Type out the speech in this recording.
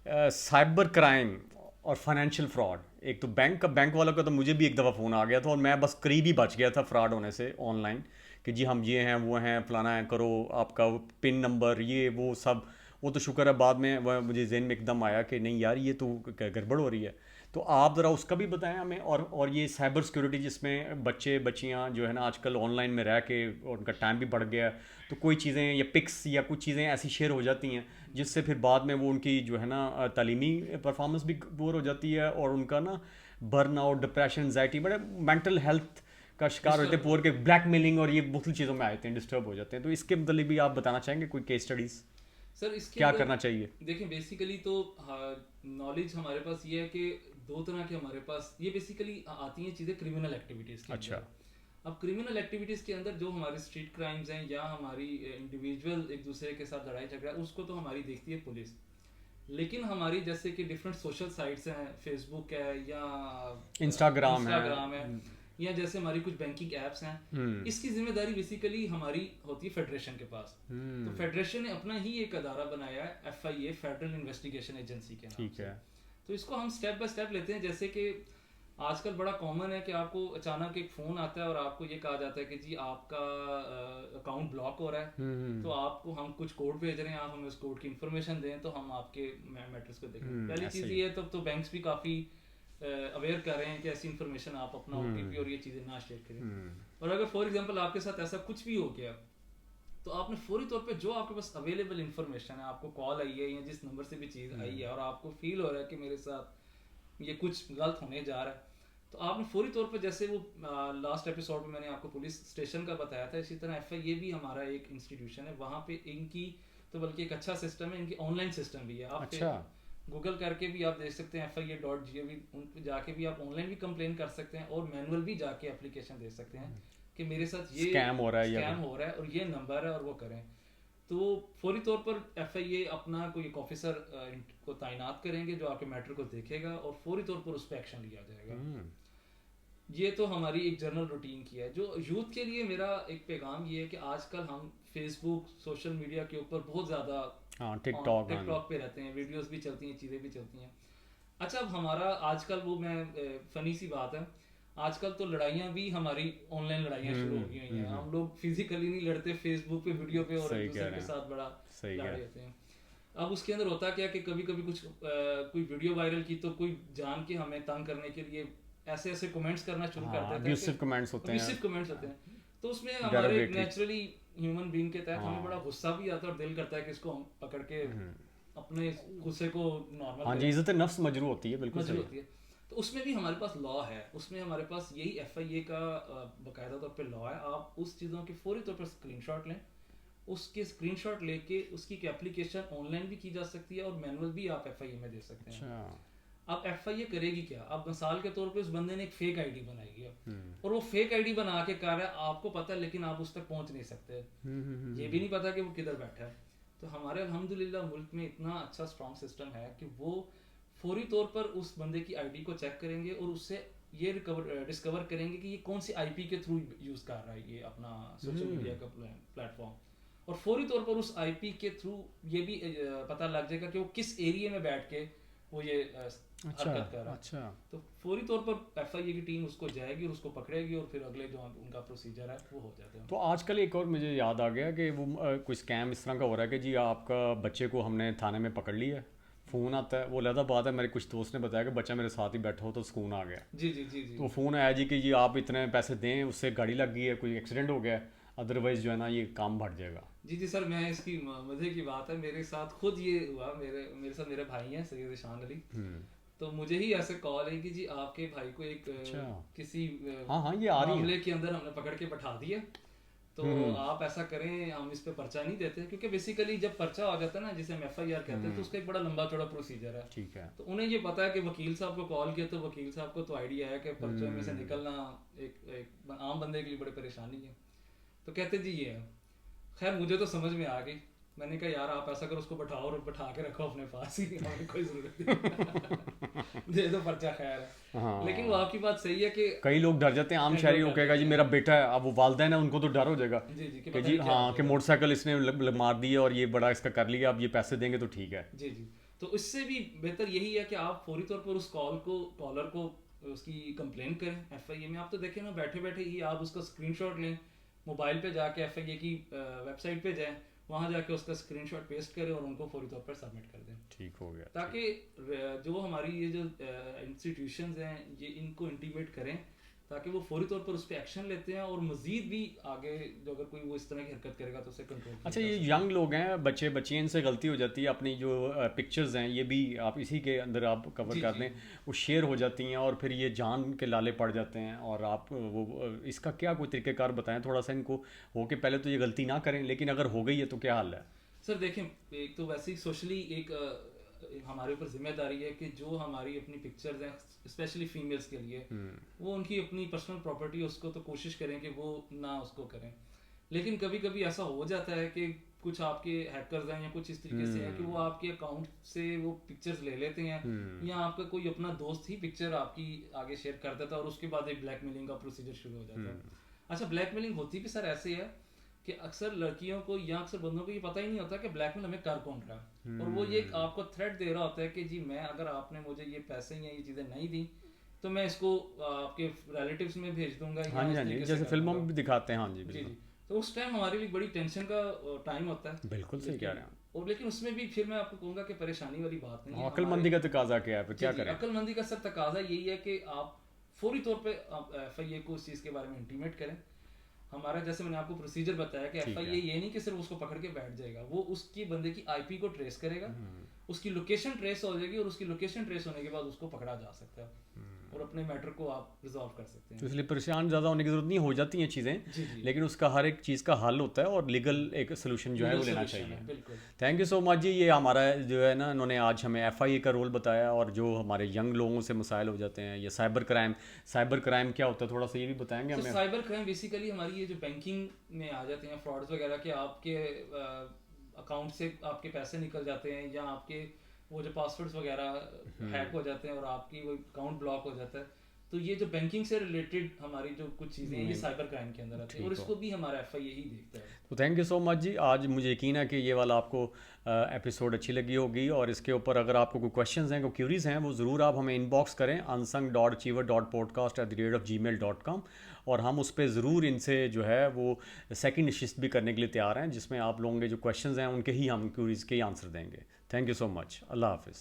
Cyber crime और financial fraud. एक तो बैंक वालों का तो मुझे भी एक दफ़ा फ़ोन आ गया था और मैं बस करीब ही बच गया था फ्रॉड होने से ऑनलाइन, कि जी हम ये हैं वो हैं फलाना है करो, आपका पिन नंबर ये वो सब। वो तो शुक्र है बाद में वह मुझे जहन में एकदम आया कि नहीं यार ये तो गड़बड़ हो रही है। तो आप ज़रा उसका भी बताएं हमें। और ये साइबर सिक्योरिटी जिसमें बच्चे बच्चियां जो है ना आजकल ऑनलाइन में रह के और उनका टाइम भी बढ़ गया है, तो कोई चीज़ें या पिक्स या कुछ चीज़ें ऐसी शेयर हो जाती हैं जिससे फिर बाद में वो उनकी जो है ना तालीमी परफॉर्मेंस भी बोर हो जाती है और उनका ना बर्न आउट डिप्रेशन एंजाइटी बड़े मेंटल हेल्थ का शिकार होते हैं, डिस्टर्ब पूरे होते के हैं। ब्लैक मेलिंग और ये मुख्तलिफ चीज़ों में आते हैं, डिस्टर्ब हो जाते हैं। तो इसके मतलब भी आप बताना चाहेंगे कोई केस स्टडीज़ सर इसके क्या अंदर करना चाहिए? देखिए बेसिकली तो नॉलेज हमारे पास ये है कि दो तरह के हमारे पास ये बेसिकली आती हैं चीज़ें क्रिमिनल एक्टिविटीज़ के अच्छा। अंदर। अब क्रिमिनल एक्टिविटीज़ के अंदर जो हमारे स्ट्रीट क्राइम्स हैं या हमारी इंडिविजुअल एक दूसरे के साथ लड़ाई झगड़ा उसको तो हमारी देखती है पुलिस। लेकिन हमारी जैसे कि डिफरेंट सोशल साइट्स हैं, फेसबुक है या इंस्टाग्राम है। इंस्टाग्राम है या जैसे हमारी कुछ बैंकिंग एप्स हैं, हम्म। इसकी जिम्मेदारी बेसिकली हमारी होती है फेडरेशन के पास। तो हम्म। फेडरेशन ने अपना ही एक अदारा बनाया है, FIA फेडरल इन्वेस्टिगेशन एजेंसी के नाम ठीक से। है। तो इसको हम स्टेप बाय स्टेप लेते हैं। जैसे कि आजकल बड़ा कॉमन है कि आपको अचानक एक फ़ोन आता है और आपको ये कहा जाता है कि जी आपका अकाउंट ब्लॉक हो रहा है, तो आपको हम कुछ कोड भेज रहे हैं, आप हमें उस कोड की इन्फॉर्मेशन दें तो हम आपके मैटर्स को देखें। पहली ऐसे चीज़ ही। ये है, तब तो बैंक्स भी काफ़ी अवेयर कर रहे हैं कि ऐसी इन्फॉर्मेशन आप अपना OTP और ये चीज़ें ना शेयर करें। और अगर फॉर एग्जांपल आपके साथ ऐसा कुछ भी हो गया तो आपने फौरी तौर पे जो आपके पास अवेलेबल इन्फॉर्मेशन है, आपको कॉल आई है या जिस नंबर से भी चीज़ आई है और आपको फील हो रहा है कि मेरे साथ ये कुछ गलत होने जा रहा है, तो आपने फौरी तौर पे जैसे वो लास्ट एपिसोड में मैंने आपको पुलिस स्टेशन का बताया था, इसी तरह FIA भी हमारा एक इंस्टीट्यूशन है। वहाँ पे इनकी तो बल्कि एक अच्छा सिस्टम है, इनकी ऑनलाइन सिस्टम भी है। आप अच्छा। गूगल करके भी आप देख सकते हैं FIA.gov, उन पे जाके भी आप ऑनलाइन भी कंप्लेन कर सकते हैं और मैनुअल भी जाके एप्लीकेशन दे सकते हैं कि मेरे साथ ये स्कैम हो रहा है या स्कैम कुछ। हो रहा है और ये नंबर है और वो करें। तो फौरी तौर पर FIA अपना कोई एक ऑफिसर को तैनात करेंगे जो आपके मैटर को देखेगा और फौरी तौर पर उस पर एक्शन लिया जाएगा। हम्म। ये तो हमारी एक जनरल रूटीन की है। जो यूथ के लिए मेरा एक पैगाम ये है कि आजकल हम फेसबुक सोशल मीडिया के ऊपर बहुत ज़्यादा हाँ टिकटॉक। हाँ। टिकटॉक पे रहते हैं, वीडियोस भी चलती हैं, चीज़ें भी चलती हैं। अच्छा, अब हमारा आजकल वो मैं फनी सी बात है, आजकल तो लड़ाइयाँ भी हमारी ऑनलाइन लड़ाइयाँ शुरू हो गई हुई हैं। हम लोग फिजिकली नहीं लड़ते, फेसबुक पे वीडियो पे और एक सही कह दूसरे रहे के हैं। साथ बड़ा सही कह लड़ रहे हैं। लेते हैं। अब उसके अंदर होता क्या कि कभी कभी कुछ कोई वीडियो वायरल की तो कोई जान के हमें तंग करने के लिए ऐसे ऐसे कमेंट्स करना शुरू कर हाँ देता है कि अब्यूसिव कमेंट्स होते हैं। अब्यूसिव कमेंट्स होते हैं। तो उसमें हमारे डेरोगेटरी। नेचुरली ह्यूमन बीइंग के तहत हमें हाँ। बड़ा गुस्सा भी आता है और दिल करता है कि इसको हम पकड़ के अपने गुस्से को नॉर्मल हाँ जी, करें, इज़्ज़त नफ्स मजरू होती है, बिल्कुल मजबूर सही। होती है। तो उसमें भी हमारे पास लॉ है, उसमें हमारे पास यही FIA का बाकायदा तौर पे लॉ है। आप उस चीज़ों की फौरी तौर पर स्क्रीनशॉट लें, उसके स्क्रीनशॉट लेके उसकी एक एप्लीकेशन ऑनलाइन भी की जा सकती है और मैनुअल भी आप FIA में दे सकते हैं। अच्छा। अब FIA करेगी क्या? अब मिसाल के तौर पे उस बंदे ने एक फेक आईडी बनाई है और वो फेक आईडी बना के कर रहा है, आपको पता है लेकिन आप उस तक पहुंच नहीं सकते। ये भी नहीं पता कि वो किधर बैठा है। तो हमारे अल्हम्दुलिल्लाह मुल्क में इतना अच्छा स्ट्रॉन्ग सिस्टम है कि वो फौरी तौर पर उस बंदे की आईडी को चेक करेंगे और उससे ये डिस्कवर करेंगे कि ये कौन सी IP के थ्रू यूज़ कर रहा है ये अपना सोशल मीडिया का प्लेटफॉर्म। और फौरी तौर पर उस IP के थ्रू ये भी पता लग जाएगा कि वो किस एरिया में बैठ के वो ये अच्छा। हरकत कर रहा है। अच्छा। तो फौरी तौर पर FIA की टीम उसको जाएगी और उसको पकड़ेगी और फिर अगले जो उनका प्रोसीजर है वो हो जाता है। तो आजकल एक और मुझे याद आ गया कि वो कोई स्कैम इस तरह का हो रहा है कि जी आपका बच्चे को हमने थाने में पकड़ लिया है, फ़ोन आता है, वो लहदा बात है, मेरे कुछ दोस्त ने बताया कि बच्चा मेरे साथ ही बैठा हो तो सुकून आ गया। जी जी जी जी तो फ़ोन आया जी कि जी आप इतने पैसे दें, उससे गाड़ी लग गई है, कोई एक्सीडेंट हो गया है, अदरवाइज़ जो है ना ये काम बढ़ जाएगा। जी जी सर, मैं इसकी मज़े की बात है, मेरे साथ खुद ये हुआ। मेरे मेरे साथ मेरे भाई हैं सैयद शान अली। तो मुझे ही ऐसे कॉल है कि जी आपके भाई को एक अच्छा। किसी हाँ हाँ ये आ रही मामले है। के अंदर हमने पकड़ के बैठा दिया। तो आप ऐसा करें, हम इस पे पर्चा नहीं देते क्योंकि बेसिकली जब पर्चा हो जाता है ना, जिसे हम FIR कहते हैं, तो उसका एक बड़ा लंबा चौड़ा प्रोसीजर है। ठीक है। तो उन्हें ये पता है कि वकील साहब को कॉल किया तो वकील साहब को तो आइडिया है कि पर्चे में से निकलना एक आम बंदे के लिए बड़ी परेशानी है। तो कहते जी ये है। खैर मुझे तो समझ में आ गई। मैंने कहा यार आप ऐसा करो, उसको बैठाओ और बैठा के रखो अपने पास ही, हमें कोई जरूरत नहीं दे दो पर्चा, खैर है। लेकिन वो हाँ आपकी बात सही है कि कई लोग डर जाते हैं, आम कई शहरी लोग हो डर कहेगा जी जाते मेरा हैं। बेटा है, अब वो वालदैन है उनको तो डर हो जाएगा जी जी कि कि पता जी नहीं क्या हो हाँ कि जाएगा। मोटरसाइकिल इसने मार दी है और ये बड़ा इसका कर लिया, अब ये पैसे देंगे तो ठीक है। जी जी। तो इससे भी बेहतर यही है कि आप फौरी तौर पर उस कॉलर को उसकी कंप्लेन करें एफआईए में। आप तो देखें ना, बैठे बैठे ही आप उसका स्क्रीनशॉट लें, मोबाइल पे जाके एफआईए की वेबसाइट पे जाएं, वहाँ जाके उसका स्क्रीनशॉट पेस्ट करें और उनको फौरी तौर पर सबमिट कर दें। ठीक हो गया। ताकि जो हमारी ये जो इंस्टीट्यूशंस हैं ये इनको इंटीमेट करें, ताकि वो फौरी तौर पर उस पर एक्शन लेते हैं और मजीद भी आगे जो अगर कोई वो इस तरह की हरकत करेगा तो उसे कंट्रोल। अच्छा, ये यंग लोग हैं, बच्चे बच्चियाँ, इनसे गलती हो जाती है, अपनी जो पिक्चर्स हैं ये भी आप इसी के अंदर आप कवर कर दें, वो शेयर हो जाती हैं और फिर ये जान के लाले पड़ जाते हैं। और आप वो इसका क्या कोई तरीक़ेकार बताएं थोड़ा सा इनको, हो कि पहले तो ये गलती ना करें, लेकिन अगर हो गई है तो क्या हाल है? सर देखें, एक तो वैसे ही सोशली एक हमारे ऊपर जिम्मेदारी है कि जो हमारी अपनी पिक्चर्स हैं स्पेशली फीमेल्स के लिए, वो उनकी अपनी पर्सनल प्रॉपर्टी उसको तो कोशिश करें कि वो ना उसको करें। लेकिन कभी कभी ऐसा हो जाता है कि कुछ आपके हैकर्स हैं या कुछ इस तरीके से है कि वो आपके अकाउंट से वो पिक्चर्स ले लेते हैं, या आपका कोई अपना दोस्त ही पिक्चर आपकी आगे शेयर कर देता है और उसके बाद एक ब्लैकमेलिंग का प्रोसीजर शुरू हो जाता है। अच्छा, ब्लैकमेलिंग होती भी सर ऐसे है कि अक्सर लड़कियों को या अक्सर बंदों को ये पता ही नहीं होता कि ब्लैकमेल हमें कर कौन रहा है, और वो ये आपको थ्रेट दे रहा होता है कि जी मैं, अगर आपने मुझे ये पैसे या ये चीज़ें नहीं दी तो मैं इसको आपके रिलेटिव्स में भेज दूंगा। हाँ जी, हाँ जी, जैसे फिल्मों में भी दिखाते हैं। हाँ जी, जी। तो उस टाइम हमारे लिए बड़ी टेंशन का टाइम होता है। बिल्कुल सही कह रहे हैं। और लेकिन उसमें भी फिर मैं आपको कहूँगा कि परेशानी वाली बात नहीं है। अक्लमंदी का तकाजा क्या है, फिर क्या करें? अक्लमंदी का सर तकाजा यही है कि आप फौरी तौर पे एफआईए को उस चीज़ के बारे में इंटीमेट करें। हमारा जैसे मैंने आपको प्रोसीजर बताया कि एफआईए ये नहीं कि सिर्फ उसको पकड़ के बैठ जाएगा, वो उसकी बंदे की आईपी को ट्रेस करेगा, उसकी लोकेशन ट्रेस हो जाएगी और उसकी लोकेशन ट्रेस होने के बाद उसको पकड़ा जा सकता है और अपने मैटर को आप रिजॉल्व कर सकते हैं। तो इसलिए परेशान ज़्यादा होने की जरूरत नहीं, हो जाती हैं चीज़ें, लेकिन उसका हर एक चीज़ का हल होता है और लीगल एक सोल्यूशन जो है वो लेना चाहिए। थैंक यू सो मच जी। ये हमारा जो है ना, उन्होंने आज हमें एफआईए का रोल बताया और जो हमारे यंग लोगों से मसाइल हो जाते हैं, ये साइबर क्राइम क्या होता है, थोड़ा सा ये भी बताएंगे हमें? साइबर क्राइम बेसिकली हमारी ये जो बैंकिंग में आ जाते हैं फ्रॉड्स वगैरह के, आपके अकाउंट से आपके पैसे निकल जाते हैं या आपके वो जो पासवर्ड्स वगैरह हैक हो जाते हैं और आपकी वो अकाउंट ब्लॉक हो जाता है। तो ये जो बैंकिंग से रिलेटेड हमारी जो कुछ चीज़ें हैं ये साइबर क्राइम के अंदर आती है और इसको भी हमारा एफआईए ही देखता है। तो थैंक यू सो मच जी। आज मुझे यकीन है कि ये वाला आपको एपिसोड अच्छी लगी होगी और इसके ऊपर अगर आपको कोई क्वेश्चंस हैं, कोई क्यूरीज हैं, वो ज़रूर आप हमें इनबॉक्स करें unsung.achiever.podcast@gmail.com और हम उस पर ज़रूर इनसे जो है वो सेकंड नशिस्त भी करने के लिए तैयार हैं, जिसमें आप लोगों के जो क्वेश्चंस हैं उनके ही हम क्यूरीज़ के ही आंसर देंगे। Thank you so much. अल्लाह हाफिज़।